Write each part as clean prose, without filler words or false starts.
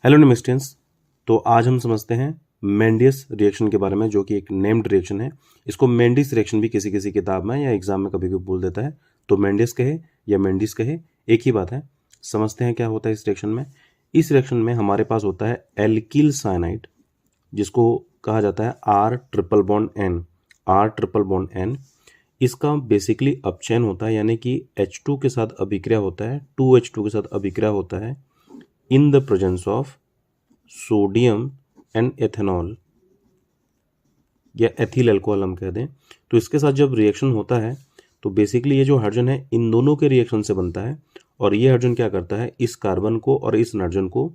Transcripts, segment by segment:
Hello निमिस्टियंस। तो आज हम समझते हैं मेंडियस रिएक्शन के बारे में, जो कि एक नेम्ड रिएक्शन है। इसको मेंडिस रिएक्शन भी किसी किसी किताब में या एग्जाम में कभी कभी बोल देता है। तो मेंडियस कहे या मेंडिस कहे, एक ही बात है। समझते हैं क्या होता है इस रिएक्शन में। इस रिएक्शन में हमारे पास होता है एल्किल साइनाइड, जिसको कहा जाता है आर ट्रिपल बॉन्ड एन। इसका बेसिकली अपचयन होता है, यानी कि H2 के साथ अभिक्रिया होता है, 2H2 के साथ अभिक्रिया होता है in the presence of sodium and ethanol या एथिल अल्कोहल हम कह दें। तो इसके साथ जब रिएक्शन होता है तो बेसिकली ये जो हाइड्रोजन है इन दोनों के रिएक्शन से बनता है, और ये हाइड्रोजन क्या करता है, इस कार्बन को और इस नाइट्रोजन को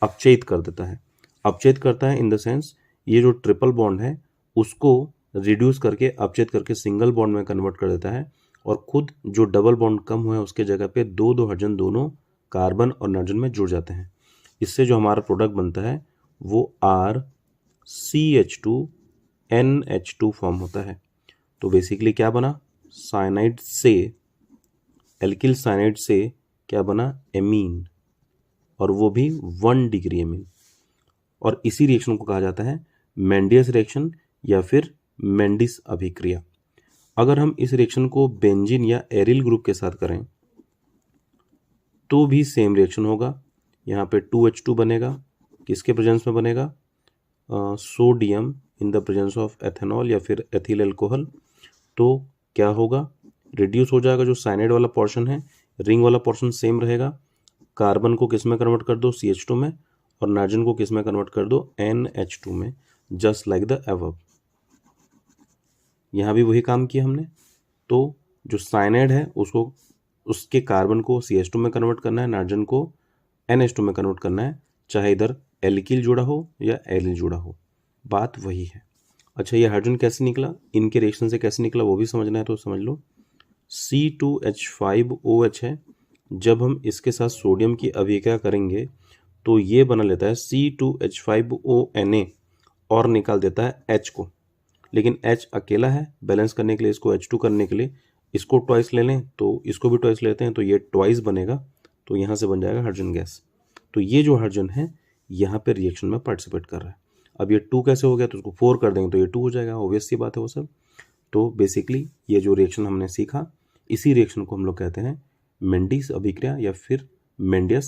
अपचयित कर देता है। अपचयित करता है इन द सेंस, ये जो ट्रिपल बॉन्ड है उसको रिड्यूस करके अपचयित करके सिंगल बॉन्ड में कन्वर्ट कर देता है, और खुद जो डबल बॉन्ड कम हुआ है उसके जगह पे दो दो हाइड्रोजन दोनों कार्बन और नाइट्रोजन में जुड़ जाते हैं। इससे जो हमारा प्रोडक्ट बनता है वो RCH2NH2 फॉर्म होता है। तो बेसिकली क्या बना, साइनाइड से, एल्किल साइनाइड से क्या बना, एमीन, और वो भी 1 डिग्री एमीन। और इसी रिएक्शन को कहा जाता है मेंडियस रिएक्शन या फिर मेंडिस अभिक्रिया। अगर हम इस रिएक्शन को बेंजीन या एरिल ग्रुप के साथ करें तो भी सेम रिएक्शन होगा। यहाँ पे 2H2 बनेगा, किसके प्रेजेंस में बनेगा, sodium in the presence of ethanol या फिर एथिल अल्कोहल। तो क्या होगा, रिड्यूस हो जाएगा जो साइनाइड वाला पोर्शन है, रिंग वाला पोर्शन सेम रहेगा। कार्बन को किस में कन्वर्ट कर दो, CH2 में, और नाइट्रोजन को किस में कन्वर्ट कर दो, NH2 में, जस्ट लाइक द अबव। यहाँ भी वही काम किया हमने। तो जो साइनाइड है उसको, उसके कार्बन को CH2 में कन्वर्ट करना है, नाइट्रोजन को NH2 में कन्वर्ट करना है, चाहे इधर एल्किल जुड़ा हो या एलिल जुड़ा हो, बात वही है। अच्छा, ये हाइड्रोजन कैसे निकला, इनके रिएक्शन से कैसे निकला वो भी समझना है तो समझ लो। C2H5OH है, जब हम इसके साथ सोडियम की अभिक्रिया करेंगे तो ये बना लेता है C2H5ONa और निकाल देता है H को। लेकिन H अकेला है, बैलेंस करने के लिए, इसको H2 करने के लिए इसको ट्वाइस ले लें तो इसको भी ट्वाइस लेते हैं, तो ये ट्वाइस बनेगा, तो यहाँ से बन जाएगा हाइड्रोजन गैस। तो ये जो हाइड्रोजन है यहाँ पे रिएक्शन में पार्टिसिपेट कर रहा है। अब ये 2 कैसे हो गया, तो उसको 4 कर देंगे तो ये 2 हो जाएगा, ऑब्वियस सी बात है वो सब। तो बेसिकली ये जो रिएक्शन हमने सीखा, इसी रिएक्शन को हम लोग कहते हैं मेंडिस अभिक्रिया या फिर मेंडियस